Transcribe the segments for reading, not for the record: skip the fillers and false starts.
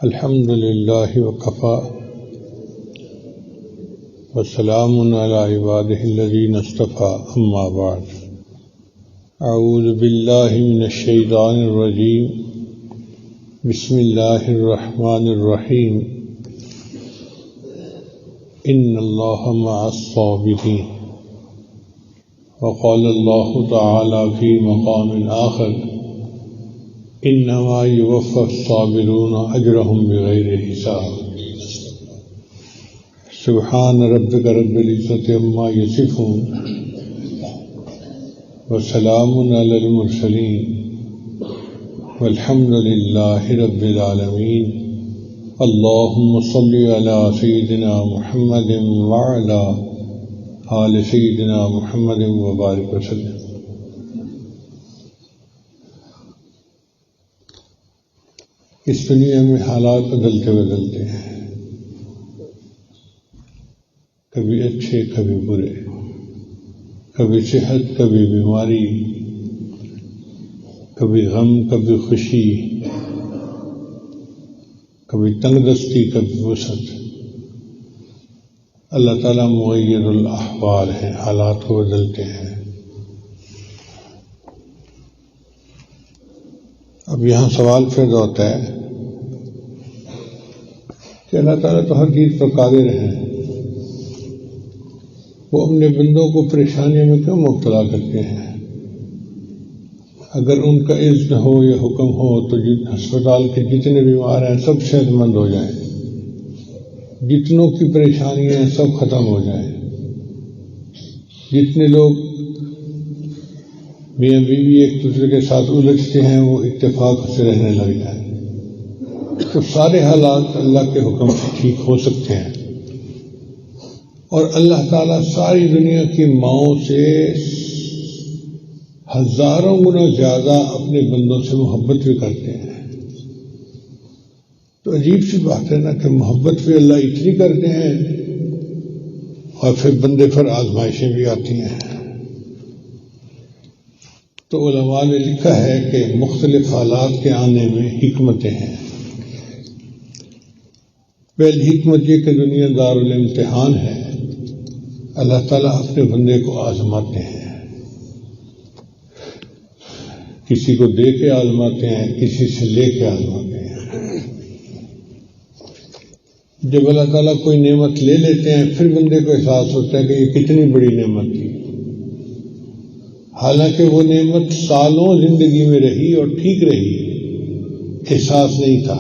الحمد لله وكفى وسلام على عباده الذين اصطفى أما بعد أعوذ بالله من الشيطان الرجيم بسم الله الرحمن الرحيم إن الله مع الصابرين وقال الله تعالى في مقام آخر انما يوفى الصابرون اجرهم بغیر حساب سبحان ربک رب العزة عما یصفون وسلام علی المرسلین والحمد للہ رب العالمین اللهم صل علی سیدنا محمد وعلی آل سیدنا محمد وبارک وسلم۔ اس دنیا میں حالات بدلتے ہیں، کبھی اچھے کبھی برے، کبھی صحت کبھی بیماری، کبھی غم کبھی خوشی، کبھی تنگ دستی کبھی وسعت۔ اللہ تعالیٰ مغیر الاحوال ہے، حالات کو بدلتے ہیں۔ اب یہاں سوال پیدا ہوتا ہے کہ اللہ تعالیٰ تو ہر چیز پر قادر ہے، وہ اپنے بندوں کو پریشانیوں میں کیوں مبتلا کرتے ہیں؟ اگر ان کا اذن ہو یا حکم ہو تو ہسپتال کے جتنے بیمار ہیں سب صحت مند ہو جائیں، جتنوں کی پریشانیاں ہیں سب ختم ہو جائیں، جتنے لوگ میاں بیوی ایک دوسرے کے ساتھ الجھتے ہیں وہ اتفاق سے رہنے لگ جائیں، تو سارے حالات اللہ کے حکم سے ٹھیک ہو سکتے ہیں۔ اور اللہ تعالیٰ ساری دنیا کی ماؤں سے ہزاروں گنا زیادہ اپنے بندوں سے محبت بھی کرتے ہیں۔ تو عجیب سی بات ہے نا کہ محبت بھی اللہ اتنی کرتے ہیں اور پھر بندے پر آزمائشیں بھی آتی ہیں۔ تو علماء نے لکھا ہے کہ مختلف حالات کے آنے میں حکمتیں ہیں۔ پہلی حکمت یہ کہ دنیا دار الامتحان ہے، اللہ تعالیٰ اپنے بندے کو آزماتے ہیں، کسی کو دے کے آزماتے ہیں، کسی سے لے کے آزماتے ہیں۔ جب اللہ تعالیٰ کوئی نعمت لے لیتے ہیں پھر بندے کو احساس ہوتا ہے کہ یہ کتنی بڑی نعمت تھی، حالانکہ وہ نعمت سالوں زندگی میں رہی اور ٹھیک رہی، احساس نہیں تھا۔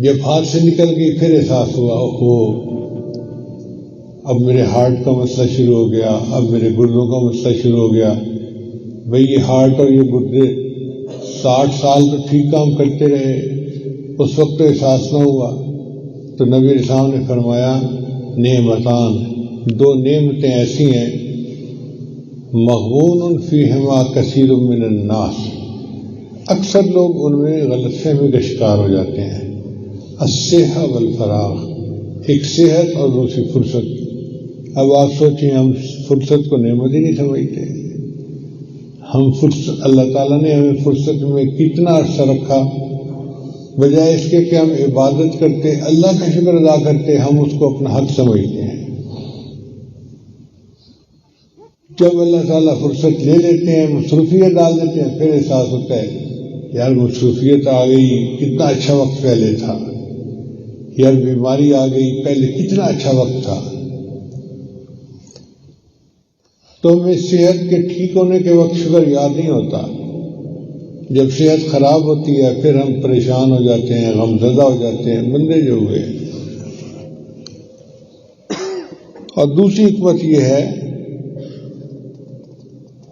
جب ہاتھ سے نکل گئی پھر احساس ہوا اب میرے ہارٹ کا مسئلہ شروع ہو گیا، اب میرے گردوں کا مسئلہ شروع ہو گیا۔ بھئی یہ ہارٹ اور یہ گردے 60 سال تو ٹھیک کام کرتے رہے، اس وقت تو احساس نہ ہوا۔ تو نبی رسول نے فرمایا نعمتان، دو نعمتیں ایسی ہیں مغبون فیہما کثیر من الناس، اکثر لوگ ان میں غلط فہمی کا شکار ہو جاتے ہیں۔ الصحہ والفراغ، ایک صحت اور دوسری فرصت۔ اب آپ سوچیں ہم فرصت کو نعمت ہی نہیں سمجھتے، ہم فرصت، اللہ تعالیٰ نے ہمیں فرصت میں کتنا عرصہ رکھا، بجائے اس کے کہ ہم عبادت کرتے، اللہ کا شکر ادا کرتے، ہم اس کو اپنا حق سمجھتے ہیں۔ جب اللہ تعالیٰ فرصت لے لیتے ہیں، مصروفیت ڈال دیتے ہیں، پھر احساس ہوتا ہے یار مصروفیت آ گئی، کتنا اچھا وقت پہلے تھا، یار بیماری آ گئی، پہلے کتنا اچھا وقت تھا۔ تو ہمیں صحت کے ٹھیک ہونے کے وقت شکر یاد نہیں ہوتا، جب صحت خراب ہوتی ہے پھر ہم پریشان ہو جاتے ہیں، غمزدہ ہو جاتے ہیں، بندے جو ہوئے۔ اور دوسری حکمت یہ ہے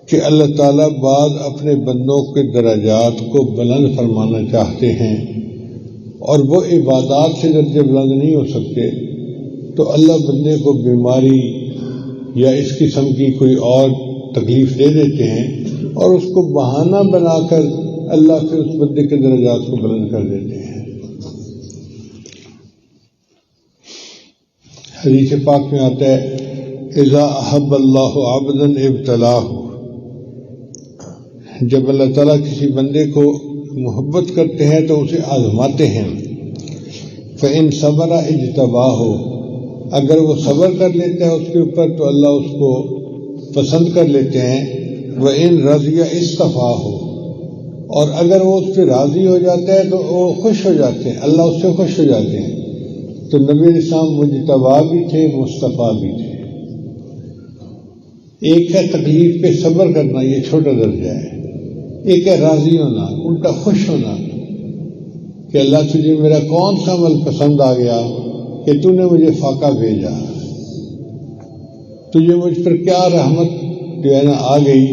کہ اللہ تعالیٰ بعض اپنے بندوں کے درجات کو بلند فرمانا چاہتے ہیں، اور وہ عبادات سے درجے بلند نہیں ہو سکتے تو اللہ بندے کو بیماری یا اس قسم کی کوئی اور تکلیف دے دیتے ہیں، اور اس کو بہانہ بنا کر اللہ پھر اس بندے کے درجات کو بلند کر دیتے ہیں۔ حدیث پاک میں آتا ہے اذا احب اللہ عبدا ابتلاہ، جب اللہ تعالیٰ کسی بندے کو محبت کرتے ہیں تو اسے آزماتے ہیں۔ فإن صبر اجتباہ، اگر وہ صبر کر لیتا ہے اس کے اوپر تو اللہ اس کو پسند کر لیتے ہیں. وإن رضی اصطفاہ، اور اگر وہ اس پہ راضی ہو جاتا ہے تو وہ خوش ہو جاتے ہیں، اللہ اس سے خوش ہو جاتے ہیں. تو نبی علیہ السلام مجتبی بھی تھے، مصطفیٰ بھی تھے. ایک ہے تکلیف پہ صبر کرنا، یہ چھوٹا درجہ ہے. ایک ہے راضی ہونا، الٹا خوش ہونا کہ اللہ تجھے میرا کون سا عمل پسند آ گیا کہ تو نے مجھے فاقہ بھیجا، تجھے مجھ پر کیا رحمت جو ہے نا آ گئی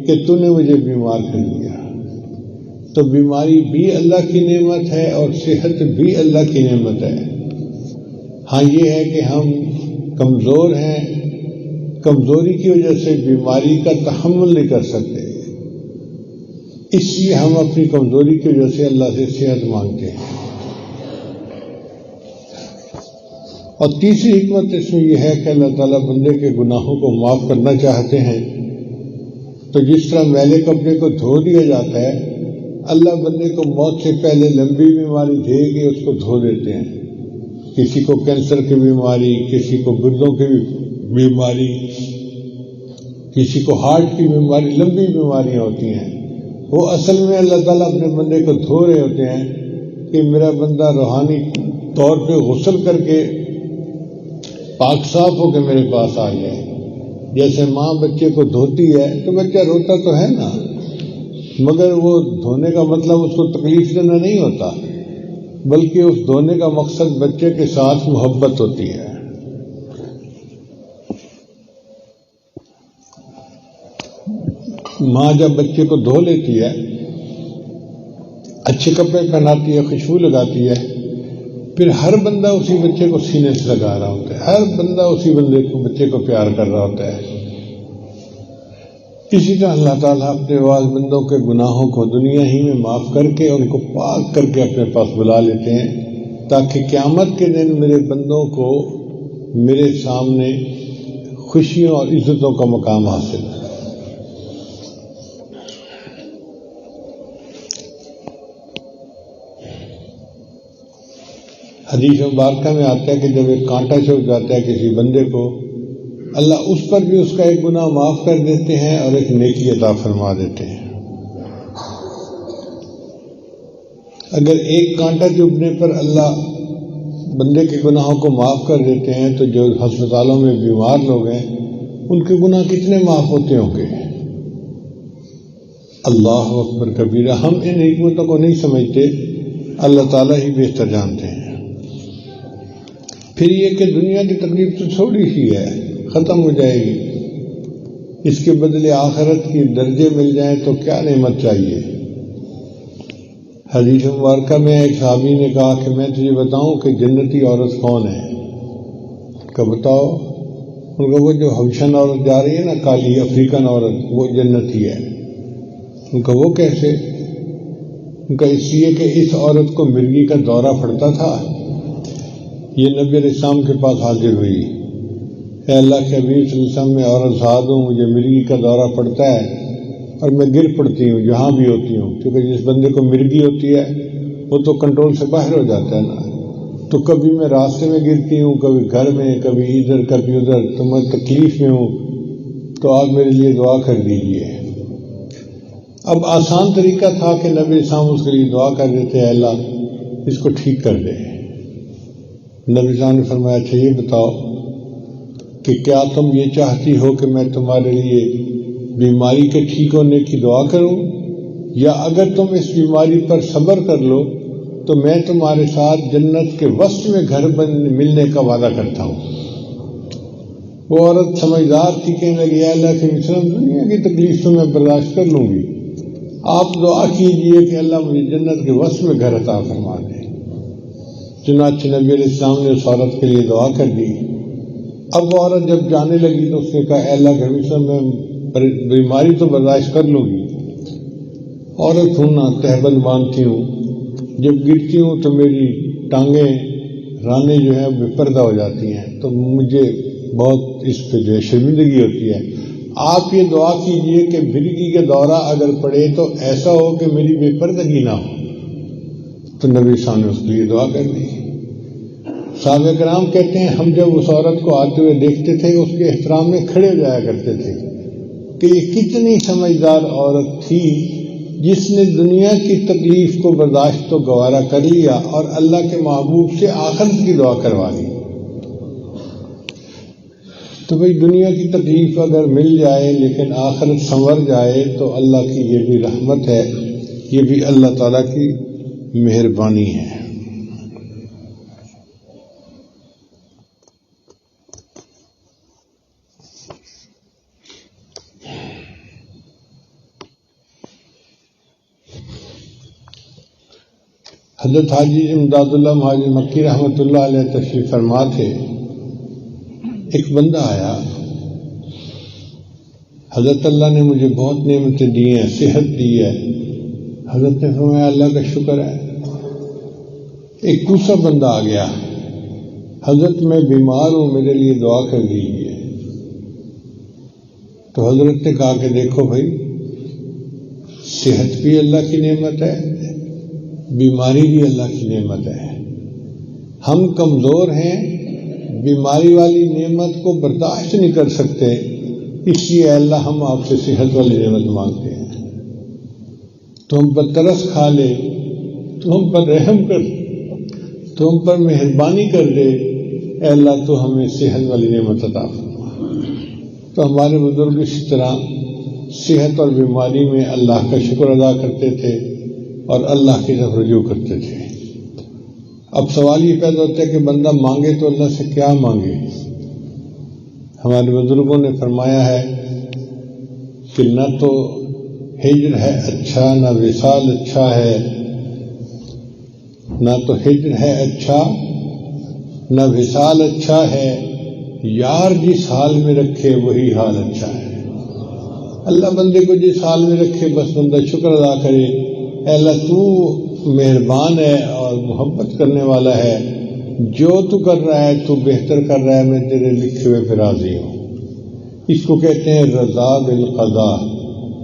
کہ تو نے مجھے بیمار کر دیا. تو بیماری بھی اللہ کی نعمت ہے اور صحت بھی اللہ کی نعمت ہے. ہاں یہ ہے کہ ہم کمزور ہیں، کمزوری کی وجہ سے بیماری کا تحمل نہیں کر سکتے، اس لیے ہم اپنی کمزوری کی وجہ سے اللہ سے صحت مانگتے ہیں. اور تیسری حکمت اس میں یہ ہے کہ اللہ تعالیٰ بندے کے گناہوں کو معاف کرنا چاہتے ہیں. تو جس طرح میلے کپڑے کو دھو دیا جاتا ہے، اللہ بندے کو موت سے پہلے لمبی بیماری دے کے اس کو دھو دیتے ہیں. کسی کو کینسر کی بیماری، کسی کو گردوں کی بیماری، کسی کو ہارٹ کی بیماری، لمبی بیماریاں ہوتی ہیں. وہ اصل میں اللہ تعالیٰ اپنے بندے کو دھو رہے ہوتے ہیں کہ میرا بندہ روحانی طور پہ غسل کر کے پاک صاف ہو کے میرے پاس آ جائے. جیسے ماں بچے کو دھوتی ہے تو بچہ روتا تو ہے نا، مگر وہ دھونے کا مطلب اس کو تکلیف دینا نہیں ہوتا، بلکہ اس دھونے کا مقصد بچے کے ساتھ محبت ہوتی ہے. ماں جب بچے کو دھو لیتی ہے، اچھے کپڑے پہناتی ہے، خوشبو لگاتی ہے، پھر ہر بندہ اسی بچے کو سینے سے لگا رہا ہوتا ہے، ہر بندہ اسی بچے کو پیار کر رہا ہوتا ہے. اسی طرح اللہ تعالیٰ اپنے بعض بندوں کے گناہوں کو دنیا ہی میں معاف کر کے ان کو پاک کر کے اپنے پاس بلا لیتے ہیں، تاکہ قیامت کے دن میرے بندوں کو میرے سامنے خوشیوں اور عزتوں کا مقام حاصل ہے. حدیث مبارکہ میں آتا ہے کہ جب ایک کانٹا چبھ جاتا ہے کسی بندے کو، اللہ اس پر بھی اس کا ایک گناہ معاف کر دیتے ہیں اور ایک نیکی عطا فرما دیتے ہیں. اگر ایک کانٹا چبھنے پر اللہ بندے کے گناہوں کو معاف کر دیتے ہیں تو جو ہسپتالوں میں بیمار لوگ ہیں ان کے گناہ کتنے معاف ہوتے ہوں گے. اللہ اکبر کبیرہ. ہم ان حکمتوں کو نہیں سمجھتے، اللہ تعالیٰ ہی بہتر جانتے ہیں. پھر یہ کہ دنیا کی تکلیف تو تھوڑی سی ہے، ختم ہو جائے گی، اس کے بدلے آخرت کی درجے مل جائیں تو کیا نعمت چاہیے. حدیث مبارکہ میں ایک صحابی نے کہا کہ میں تجھے بتاؤں کہ جنتی عورت کون ہے؟ کہ بتاؤ. ان کا وہ جو حبشن عورت جا رہی ہے نا، کالی افریقن عورت، وہ جنتی ہے. ان کا وہ کیسے؟ ان کا اس لیے کہ اس عورت کو مرگی کا دورہ پڑتا تھا. یہ نبی علیہ السلام کے پاس حاضر ہوئی، اے اللہ کے حبیب صلی اللہ علیہ وسلم، میں عورت سعد ہوں، مجھے مرگی کا دورہ پڑتا ہے اور میں گر پڑتی ہوں جہاں بھی ہوتی ہوں، کیونکہ جس بندے کو مرگی ہوتی ہے وہ تو کنٹرول سے باہر ہو جاتا ہے نا. تو کبھی میں راستے میں گرتی ہوں، کبھی گھر میں، کبھی ادھر کبھی ادھر، تو میں تکلیف میں ہوں، تو آپ میرے لیے دعا کر دیجیے. اب آسان طریقہ تھا کہ نبی السلام اس کے لیے دعا کر دیتے، اے اللہ اس کو ٹھیک کر دے. نبی السلام نے فرمایا اچھا یہ بتاؤ کہ کیا تم یہ چاہتی ہو کہ میں تمہارے لیے بیماری کے ٹھیک ہونے کی دعا کروں، یا اگر تم اس بیماری پر صبر کر لو تو میں تمہارے ساتھ جنت کے وسط میں گھر ملنے کا وعدہ کرتا ہوں. وہ عورت سمجھدار تھی، کہنے لگی اے اللہ کے وسلم، دنیا کی تکلیف تو میں برداشت کر لوں گی، آپ دعا کیجئے کہ اللہ مجھے جنت کے وسط میں گھر عطا فرما دے. چنانچہ نبی علیہ السلام نے اس عورت کے لیے دعا کر دی. اب وہ عورت جب جانے لگی تو اس نے کہا اے اللہ کے وسلم، میں بیماری تو برداشت کر لوں گی، عورت ہوں نا، تہبند باندھتی ہوں، جب گرتی ہوں تو میری ٹانگیں رانے جو ہیں بے پردہ ہو جاتی ہیں، تو مجھے بہت اس پہ جو ہے شرمندگی ہوتی ہے. آپ یہ دعا کیجئے کہ مرگی کا دورہ اگر پڑے تو ایسا ہو کہ میری بے پردگی نہ ہو. تو نبی صاحب نے اس کے لیے دعا کر دی. صحابہ کرام کہتے ہیں ہم جب اس عورت کو آتے ہوئے دیکھتے تھے اس کے احترام میں کھڑے ہو جایا کرتے تھے کہ یہ کتنی سمجھدار عورت تھی جس نے دنیا کی تکلیف کو برداشت تو گوارا کر لیا اور اللہ کے محبوب سے آخرت کی دعا کروا لی۔ تو بھئی دنیا کی تکلیف اگر مل جائے لیکن آخرت سنور جائے تو اللہ کی یہ بھی رحمت ہے، یہ بھی اللہ تعالیٰ کی مہربانی ہے۔ حضرت حاجی امداد اللہ مہاجر مکی رحمۃ اللہ علیہ تشریف فرما تھے۔ ایک بندہ آیا، حضرت اللہ نے مجھے بہت نعمتیں دی ہیں، صحت دی ہے۔ حضرت نے فرمایا اللہ کا شکر ہے۔ ایک دوسرا بندہ آ گیا، حضرت میں بیمار ہوں، میرے لیے دعا کر دیجیے۔ تو حضرت نے کہا کہ دیکھو بھائی، صحت بھی اللہ کی نعمت ہے، بیماری بھی اللہ کی نعمت ہے۔ ہم کمزور ہیں، بیماری والی نعمت کو برداشت نہیں کر سکتے، اس لیے اللہ ہم آپ سے صحت والی نعمت مانگتے ہیں۔ تو ہم پر ترس کھا لے، تو ہم پر رحم کر، تو ہم پر مہربانی کر دے، اے اللہ تو ہمیں صحت والی نعمت عطا فرما۔ تو ہمارے بزرگ اسی طرح صحت اور بیماری میں اللہ کا شکر ادا کرتے تھے اور اللہ کی طرف رجوع کرتے تھے۔ اب سوال یہ پیدا ہوتا ہے کہ بندہ مانگے تو اللہ سے کیا مانگے؟ ہمارے بزرگوں نے فرمایا ہے کہ نہ تو ہجر ہے اچھا، نہ وصال اچھا ہے، نہ تو ہجر ہے اچھا، نہ وصال اچھا ہے، یار جس حال میں رکھے وہی حال اچھا ہے۔ اللہ بندے کو جس حال میں رکھے بس بندہ شکر ادا کرے، اے اللہ تو مہربان ہے اور محبت کرنے والا ہے، جو تو کر رہا ہے تو بہتر کر رہا ہے، میں تیرے لکھے ہوئے پہ راضی ہوں۔ اس کو کہتے ہیں رضا بالقضاء۔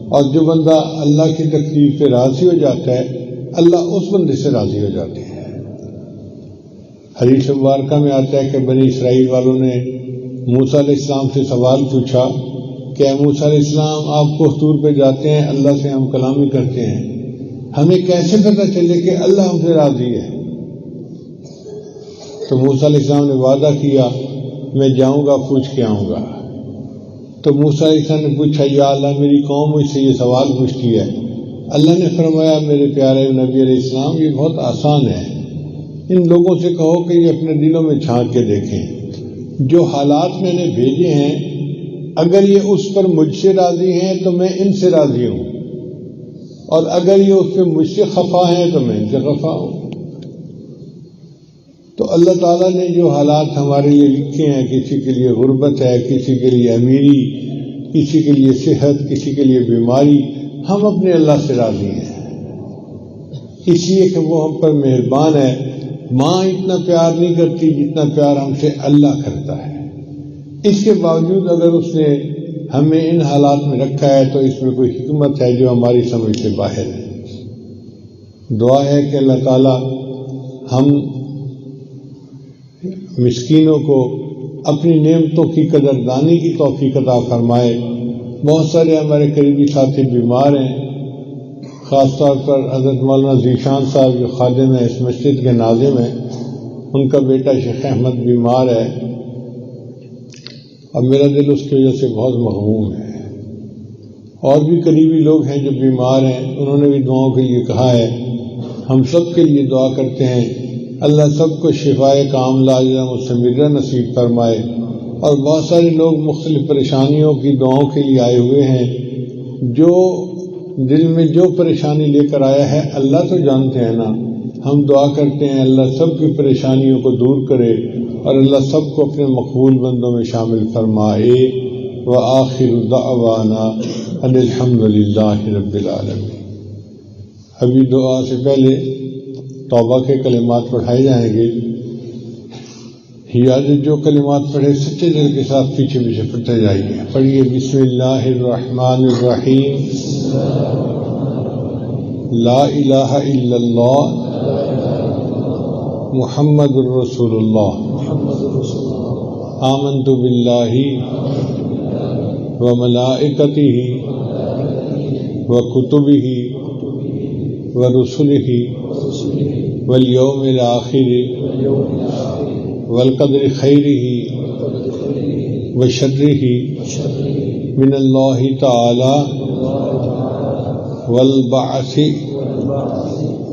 اور جو بندہ اللہ کی تقدیر پہ راضی ہو جاتا ہے اللہ اس بندے سے راضی ہو جاتے ہیں۔ حدیث مبارکہ میں آتا ہے کہ بنی اسرائیل والوں نے موسیٰ علیہ السلام سے سوال پوچھا کہ اے موسیٰ علیہ السلام، آپ کوہ پہ جاتے ہیں، اللہ سے ہم کلامی کرتے ہیں، ہمیں کیسے پتہ چلے کہ اللہ ہم سے راضی ہے؟ تو موسیٰ علیہ السلام نے وعدہ کیا میں جاؤں گا، پوچھ کے آؤں گا۔ تو موسیٰ علیہ السلام نے پوچھا یا اللہ میری قوم مجھ سے یہ سوال پوچھتی ہے۔ اللہ نے فرمایا میرے پیارے نبی علیہ السلام یہ بہت آسان ہے، ان لوگوں سے کہو کہ یہ اپنے دلوں میں جھانک کے دیکھیں، جو حالات میں نے بھیجے ہیں اگر یہ اس پر مجھ سے راضی ہیں تو میں ان سے راضی ہوں، اور اگر یہ اس پہ مجھ سے خفا ہیں تو میں ان سے خفا ہوں۔ تو اللہ تعالیٰ نے جو حالات ہمارے لیے لکھے ہیں، کسی کے لیے غربت ہے، کسی کے لیے امیری، کسی کے لیے صحت، کسی کے لیے بیماری، ہم اپنے اللہ سے راضی ہیں، اس لیے کہ وہ ہم پر مہربان ہے۔ ماں اتنا پیار نہیں کرتی جتنا پیار ہم سے اللہ کرتا ہے، اس کے باوجود اگر اس نے ہمیں ان حالات میں رکھا ہے تو اس میں کوئی حکمت ہے جو ہماری سمجھ سے باہر ہے۔ دعا ہے کہ اللہ تعالیٰ ہم مسکینوں کو اپنی نعمتوں کی قدردانی کی توفیق عطا فرمائے۔ بہت سارے ہمارے قریبی ساتھی بیمار ہیں، خاص طور پر حضرت مولانا ذیشان صاحب جو خادم ہیں، اس مسجد کے ناظم ہیں، ان کا بیٹا شیخ احمد بیمار ہے اور میرا دل اس کی وجہ سے بہت مغموم ہے۔ اور بھی قریبی لوگ ہیں جو بیمار ہیں، انہوں نے بھی دعاؤں کے لیے کہا ہے، ہم سب کے لیے دعا کرتے ہیں اللہ سب کو شفائے کاملہ عاجلہ مستمرہ نصیب فرمائے۔ اور بہت سارے لوگ مختلف پریشانیوں کی دعاؤں کے لیے آئے ہوئے ہیں، جو دل میں جو پریشانی لے کر آیا ہے اللہ تو جانتے ہیں نا، ہم دعا کرتے ہیں اللہ سب کی پریشانیوں کو دور کرے اور اللہ سب کو اپنے مقبول بندوں میں شامل فرمائے۔ وآخر دعوانا ان الحمد للہ رب العالمین۔ ابھی دعا سے پہلے توبہ کے کلمات پڑھائے جائیں گے، یا جو کلمات پڑھے سچے دل کے ساتھ پیچھے پیچھے پڑھتے جائیے۔ پڑھیے بسم اللہ الرحمن الرحیم، لا الہ الا اللہ محمد الرسول اللہ آمنت باللہ وملائکتہ وکتبہ ورسلہ والیوم الآخر والقدر خیرہ وشرہ من اللہ تعالی والبعث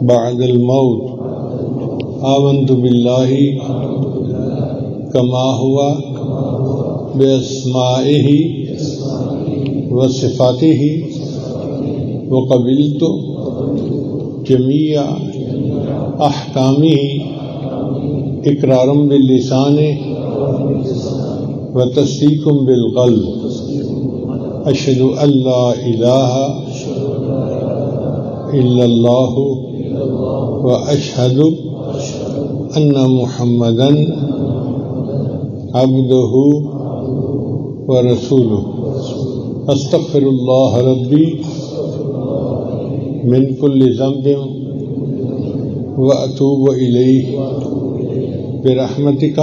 بعد الموت آمنت باللہ کما ہوا باسمائہ وصفاتہ وقبلت جمیع احکامہ اقرارا باللسان وتصدیق بالقلب اشہد ان لا الہ الا اللہ واشہد ان محمدا عبدہ ورسولہ استغفر اللہ ربی من کل ذنب واتوب الیہ برحمتک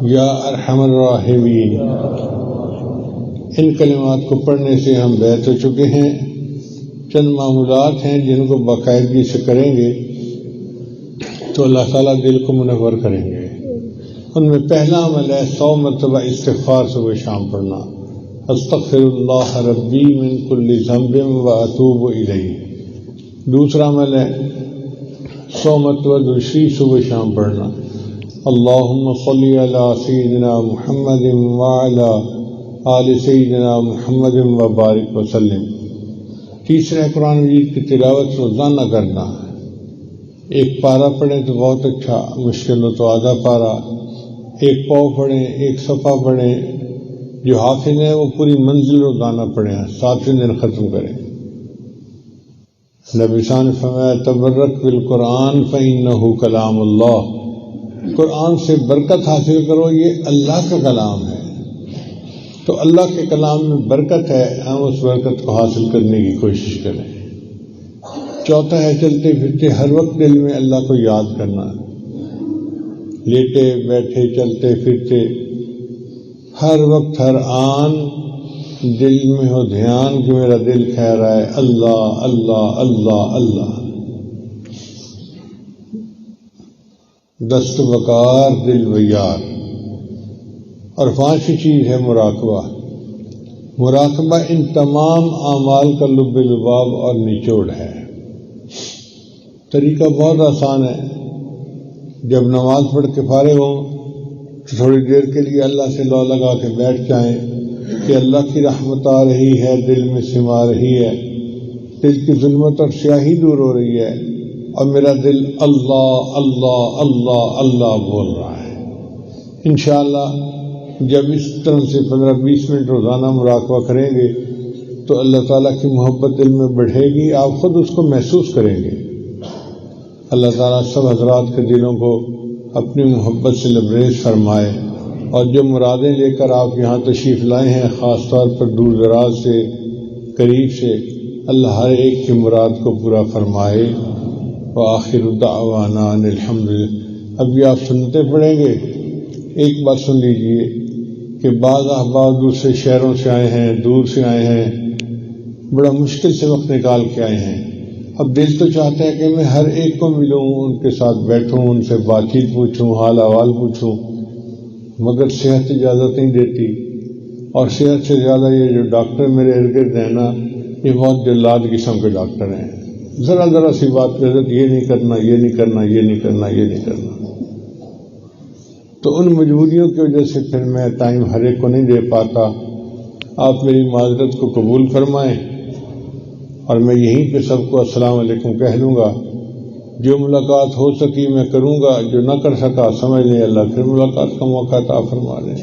یا ارحم الراحمین۔ ان کلمات کو پڑھنے سے ہم بیت ہو چکے ہیں۔ چند معمولات ہیں جن کو باقاعدگی سے کریں گے تو اللہ تعالیٰ دل کو منور کریں گے۔ ان میں پہلا عمل ہے 100 مرتبہ استغفار صبح شام پڑھنا، استغفر اللہ ربی من کل ذنب واتوب الیہ۔ دوسرا عمل ہے 100 مرتبہ درود شریف صبح شام پڑھنا، اللہم صلی علی سیدنا محمد وعلی آل سیدنا محمد وبارک وسلم۔ تیسرا قرآن مجید کی تلاوت روزانہ کرنا، ایک پارہ پڑھیں تو بہت اچھا، مشکل ہو تو آدھا پارہ، ایک پاؤ پڑھیں، ایک صفحہ پڑھیں۔ جو حافظ ہیں وہ پوری منزل روزانہ پڑھیں، 7ویں دن ختم کریں۔ نبی نے فرمایا تبرک بالقرآن فإنہ کلام اللہ، قرآن سے برکت حاصل کرو، یہ اللہ کا کلام ہے۔ تو اللہ کے کلام میں برکت ہے، ہم اس برکت کو حاصل کرنے کی کوشش کریں۔ چوتھا ہے چلتے پھرتے ہر وقت دل میں اللہ کو یاد کرنا، لیٹے بیٹھے چلتے پھرتے ہر وقت ہر آن دل میں ہو دھیان کہ میرا دل کہہ رہا ہے اللہ اللہ اللہ اللہ۔ دست بکار دل بیار۔ اور 5ویں چیز ہے مراقبہ۔ مراقبہ ان تمام اعمال کا لب لباب اور نچوڑ ہے۔ طریقہ بہت آسان ہے، جب نماز پڑھ کے فارغ ہوں تو تھوڑی دیر کے لیے اللہ سے لو لگا کے بیٹھ جائیں کہ اللہ کی رحمت آ رہی ہے، دل میں سما رہی ہے، دل کی ظلمت اور سیاہی دور ہو رہی ہے اور میرا دل اللہ اللہ اللہ اللہ بول رہا ہے۔ انشاءاللہ جب اس طرح سے 15-20 منٹ روزانہ مراقبہ کریں گے تو اللہ تعالیٰ کی محبت دل میں بڑھے گی، آپ خود اس کو محسوس کریں گے۔ اللہ تعالیٰ سب حضرات کے دلوں کو اپنی محبت سے لبریز فرمائے، اور جو مرادیں لے کر آپ یہاں تشریف لائے ہیں، خاص طور پر دور دراز سے قریب سے، اللہ ہر ایک کی مراد کو پورا فرمائے۔ وآخر دعوانا ان الحمدللہ۔ ابھی آپ سنتے پڑھیں گے، ایک بات سن لیجئے کہ بعض احباب دوسرے شہروں سے آئے ہیں، دور سے آئے ہیں، بڑا مشکل سے وقت نکال کے آئے ہیں۔ اب دل تو چاہتا ہے کہ میں ہر ایک کو ملوں، ان کے ساتھ بیٹھوں، ان سے بات چیت پوچھوں، حال احوال پوچھوں، مگر صحت اجازت نہیں دیتی۔ اور صحت سے زیادہ یہ جو ڈاکٹر میرے ارد گرد ہیں نا، یہ بہت جلاد قسم کے ڈاکٹر ہیں، ذرا ذرا سی بات پہ حضرت یہ نہیں کرنا، یہ نہیں کرنا، یہ نہیں کرنا، یہ نہیں کرنا۔ تو ان مجبوریوں کی وجہ سے پھر میں ٹائم ہر ایک کو نہیں دے پاتا۔ آپ میری معذرت کو قبول فرمائیں، اور میں یہیں پہ سب کو السلام علیکم کہہ لوں گا۔ جو ملاقات ہو سکی میں کروں گا، جو نہ کر سکا سمجھ لیں اللہ پھر ملاقات کا موقع عطا فرما دیں۔